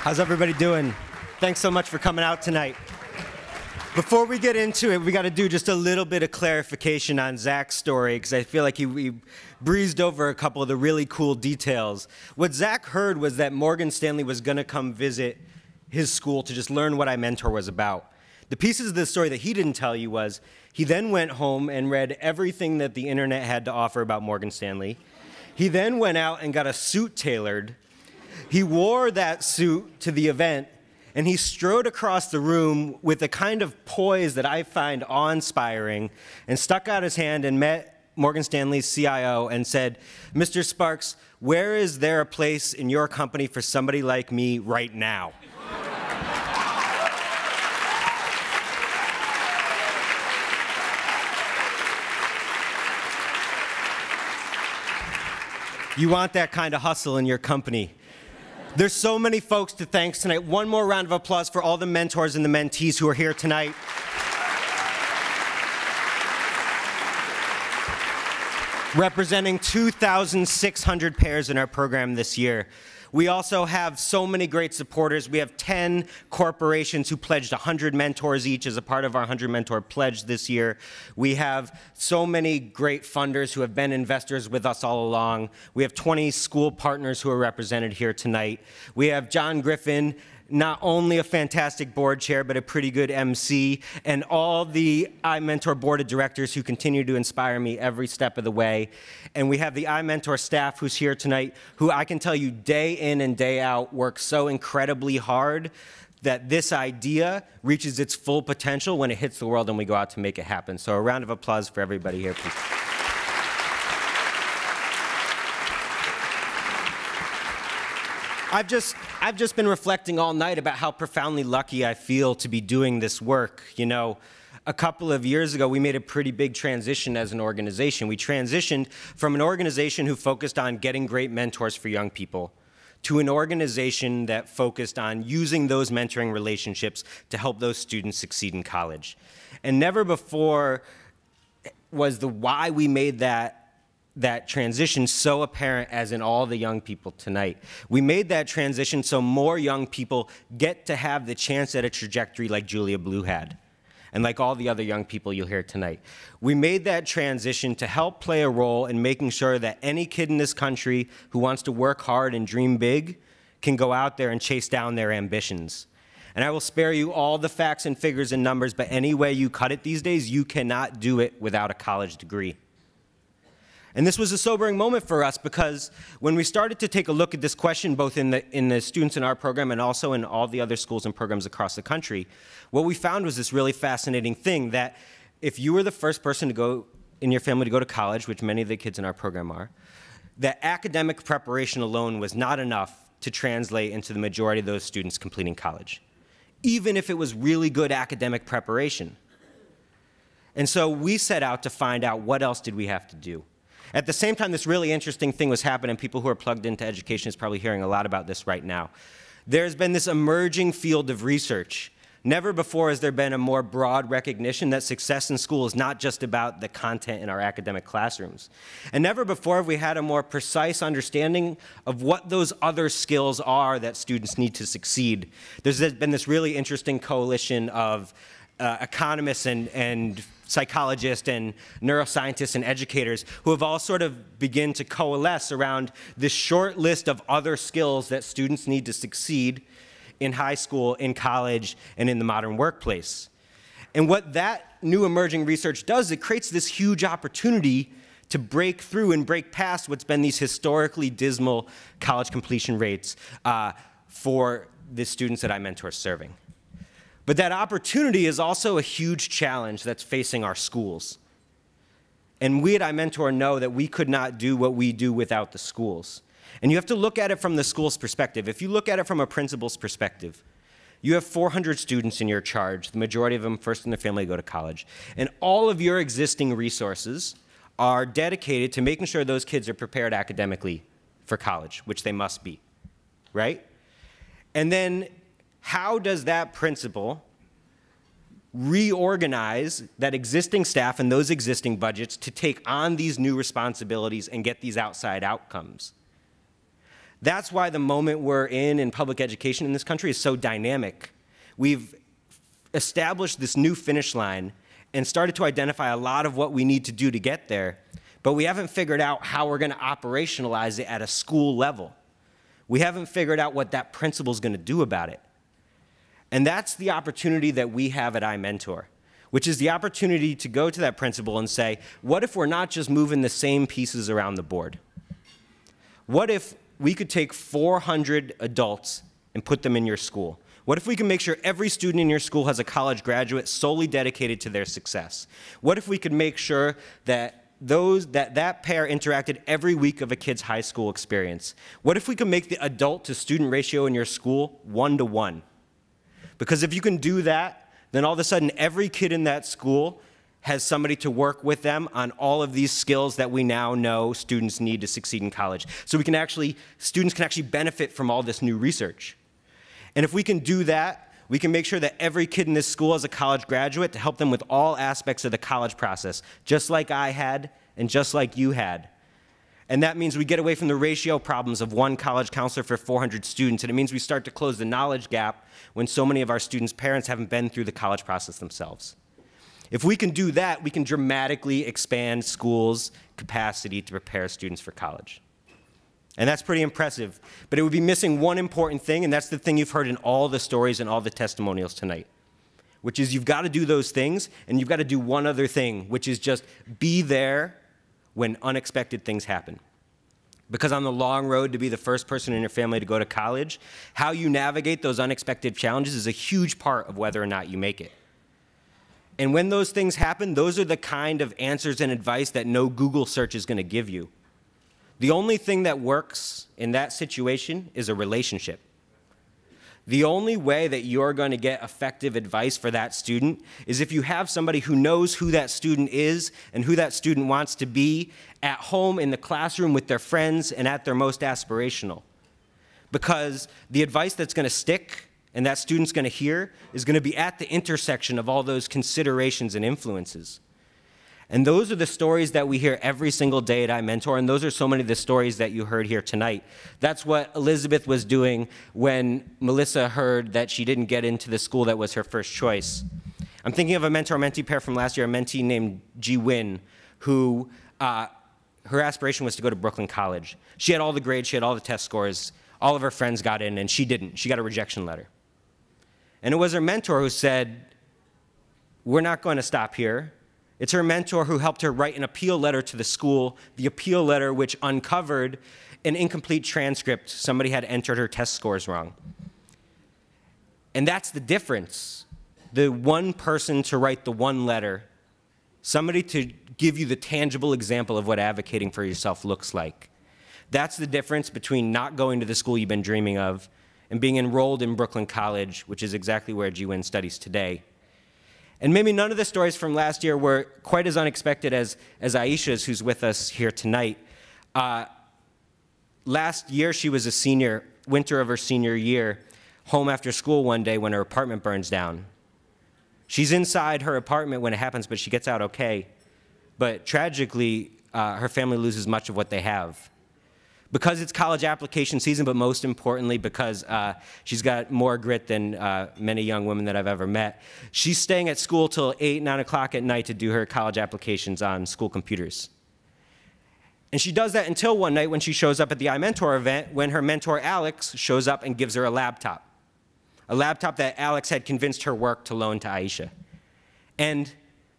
How's everybody doing? Thanks so much for coming out tonight. Before we get into it, we got to do just a little bit of clarification on Zach's story, because I feel like he breezed over a couple of the really cool details. What Zach heard was that Morgan Stanley was going to come visit his school to just learn what iMentor was about. The pieces of this story that he didn't tell you was he then went home and read everything that the internet had to offer about Morgan Stanley. He then went out and got a suit tailored. He wore that suit to the event, and he strode across the room with a kind of poise that I find awe-inspiring, and stuck out his hand and met Morgan Stanley's CIO and said, "Mr. Sparks, where is there a place in your company for somebody like me right now?" You want that kind of hustle in your company. There's so many folks to thank tonight. One more round of applause for all the mentors and the mentees who are here tonight. Representing 2,600 pairs in our program this year. We also have so many great supporters. We have 10 corporations who pledged 100 mentors each as a part of our 100 Mentor Pledge this year. We have so many great funders who have been investors with us all along. We have 20 school partners who are represented here tonight. We have John Griffin, not only a fantastic board chair, but a pretty good MC, and all the iMentor board of directors who continue to inspire me every step of the way. And we have the iMentor staff who's here tonight, who I can tell you day in and day out work so incredibly hard that this idea reaches its full potential when it hits the world and we go out to make it happen. So a round of applause for everybody here, please. I've just been reflecting all night about how profoundly lucky I feel to be doing this work. You know, a couple of years ago, we made a pretty big transition as an organization. We transitioned from an organization who focused on getting great mentors for young people to an organization that focused on using those mentoring relationships to help those students succeed in college. And never before was the why we made that transition so apparent as in all the young people tonight. We made that transition so more young people get to have the chance at a trajectory like Julia Blue had, and like all the other young people you'll hear tonight. We made that transition to help play a role in making sure that any kid in this country who wants to work hard and dream big can go out there and chase down their ambitions. And I will spare you all the facts and figures and numbers, but any way you cut it these days, you cannot do it without a college degree. And this was a sobering moment for us, because when we started to take a look at this question, both in the students in our program and also in all the other schools and programs across the country, what we found was this really fascinating thing, that if you were the first person to go in your family to go to college, which many of the kids in our program are, that academic preparation alone was not enough to translate into the majority of those students completing college, even if it was really good academic preparation. And so we set out to find out what else did we have to do. At the same time, this really interesting thing was happening. People who are plugged into education is probably hearing a lot about this right now. There's been this emerging field of research. Never before has there been a more broad recognition that success in school is not just about the content in our academic classrooms. And never before have we had a more precise understanding of what those other skills are that students need to succeed. There's been this really interesting coalition of economists and psychologists and neuroscientists and educators who have all sort of begun to coalesce around this short list of other skills that students need to succeed in high school, in college, and in the modern workplace. And what that new emerging research does, it creates this huge opportunity to break through and break past what's been these historically dismal college completion rates for the students that iMentor is serving. But that opportunity is also a huge challenge that's facing our schools. And we at iMentor know that we could not do what we do without the schools. And you have to look at it from the school's perspective. If you look at it from a principal's perspective, you have 400 students in your charge. The majority of them first in their family go to college. And all of your existing resources are dedicated to making sure those kids are prepared academically for college, which they must be, right? And then how does that principal reorganize that existing staff and those existing budgets to take on these new responsibilities and get these outside outcomes? That's why the moment we're in public education in this country is so dynamic. We've established this new finish line and started to identify a lot of what we need to do to get there, but we haven't figured out how we're going to operationalize it at a school level. We haven't figured out what that principal is going to do about it. And that's the opportunity that we have at iMentor, which is the opportunity to go to that principal and say, what if we're not just moving the same pieces around the board? What if we could take 400 adults and put them in your school? What if we can make sure every student in your school has a college graduate solely dedicated to their success? What if we could make sure that that pair interacted every week of a kid's high school experience? What if we could make the adult to student ratio in your school 1-to-1? Because if you can do that, then all of a sudden every kid in that school has somebody to work with them on all of these skills that we now know students need to succeed in college. So students can actually benefit from all this new research. And if we can do that, we can make sure that every kid in this school is a college graduate to help them with all aspects of the college process, just like I had and just like you had. And that means we get away from the ratio problems of one college counselor for 400 students, and it means we start to close the knowledge gap when so many of our students' parents haven't been through the college process themselves. If we can do that, we can dramatically expand schools' capacity to prepare students for college. And that's pretty impressive. But it would be missing one important thing, and that's the thing you've heard in all the stories and all the testimonials tonight, which is you've got to do those things, and you've got to do one other thing, which is just be there when unexpected things happen. Because on the long road to be the first person in your family to go to college, how you navigate those unexpected challenges is a huge part of whether or not you make it. And when those things happen, those are the kind of answers and advice that no Google search is going to give you. The only thing that works in that situation is a relationship. The only way that you're going to get effective advice for that student is if you have somebody who knows who that student is and who that student wants to be at home, in the classroom, with their friends, and at their most aspirational. Because the advice that's going to stick and that student's going to hear is going to be at the intersection of all those considerations and influences. And those are the stories that we hear every single day at iMentor, and those are so many of the stories that you heard here tonight. That's what Elizabeth was doing when Melissa heard that she didn't get into the school that was her first choice. I'm thinking of a mentor-mentee pair from last year, a mentee named Ji Win, who her aspiration was to go to Brooklyn College. She had all the grades, she had all the test scores, all of her friends got in, and she didn't. She got a rejection letter. And it was her mentor who said, "We're not going to stop here." It's her mentor who helped her write an appeal letter to the school, the appeal letter which uncovered an incomplete transcript. Somebody had entered her test scores wrong. And that's the difference. The one person to write the one letter, somebody to give you the tangible example of what advocating for yourself looks like. That's the difference between not going to the school you've been dreaming of and being enrolled in Brooklyn College, which is exactly where Ji Win studies today. And maybe none of the stories from last year were quite as unexpected as Aisha's, who's with us here tonight. Last year, she was a senior, winter of her senior year, home after school one day when her apartment burns down. She's inside her apartment when it happens, but she gets out okay. But tragically, her family loses much of what they have. Because it's college application season, but most importantly because she's got more grit than many young women that I've ever met. She's staying at school till 8, 9 o'clock at night to do her college applications on school computers. And she does that until one night when she shows up at the iMentor event, when her mentor Alex shows up and gives her a laptop that Alex had convinced her work to loan to Aisha. And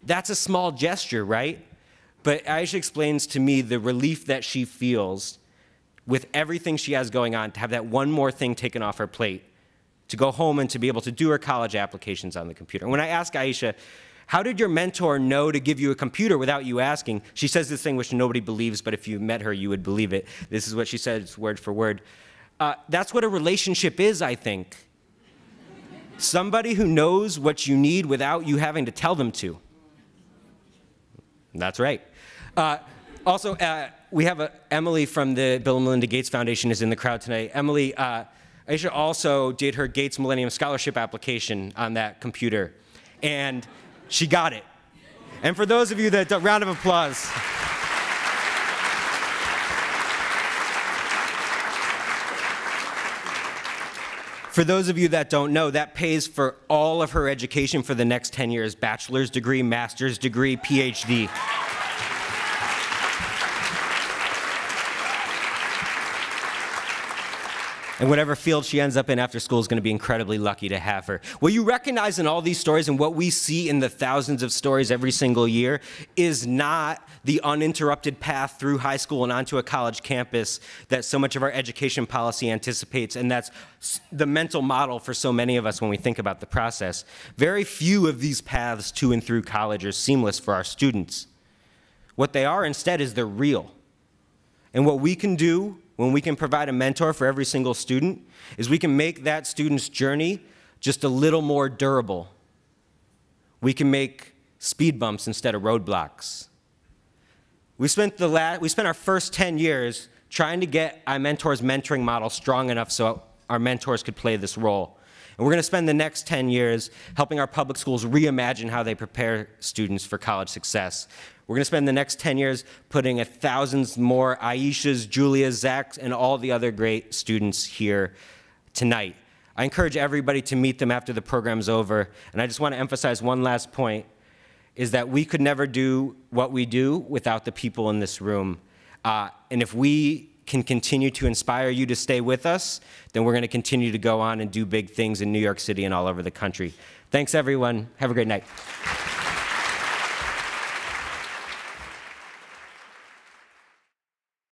that's a small gesture, right? But Aisha explains to me the relief that she feels with everything she has going on, to have that one more thing taken off her plate, to go home and to be able to do her college applications on the computer. And when I ask Aisha, how did your mentor know to give you a computer without you asking? She says this thing which nobody believes, but if you met her, you would believe it. This is what she says word for word. That's what a relationship is, I think. Somebody who knows what you need without you having to tell them to. That's right. Also, we have Emily from the Bill and Melinda Gates Foundation is in the crowd tonight. Emily, Aisha also did her Gates Millennium Scholarship application on that computer, and she got it. And for those of you that, round of applause. For those of you that don't know, that pays for all of her education for the next 10 years, bachelor's degree, master's degree, PhD. And whatever field she ends up in after school is going to be incredibly lucky to have her. What you recognize in all these stories and what we see in the thousands of stories every single year is not the uninterrupted path through high school and onto a college campus that so much of our education policy anticipates, and that's the mental model for so many of us when we think about the process. Very few of these paths to and through college are seamless for our students. What they are instead is they're real. And what we can do when we can provide a mentor for every single student is we can make that student's journey just a little more durable. We can make speed bumps instead of roadblocks. We spent our first 10 years trying to get iMentor's mentoring model strong enough so our mentors could play this role. And we're going to spend the next 10 years helping our public schools reimagine how they prepare students for college success. We're going to spend the next 10 years putting thousands more Aishas, Julias, Zachs, and all the other great students here tonight. I encourage everybody to meet them after the program's over. And I just want to emphasize one last point, is that we could never do what we do without the people in this room. And if we can continue to inspire you to stay with us, then we're going to continue to go on and do big things in New York City and all over the country. Thanks, everyone. Have a great night.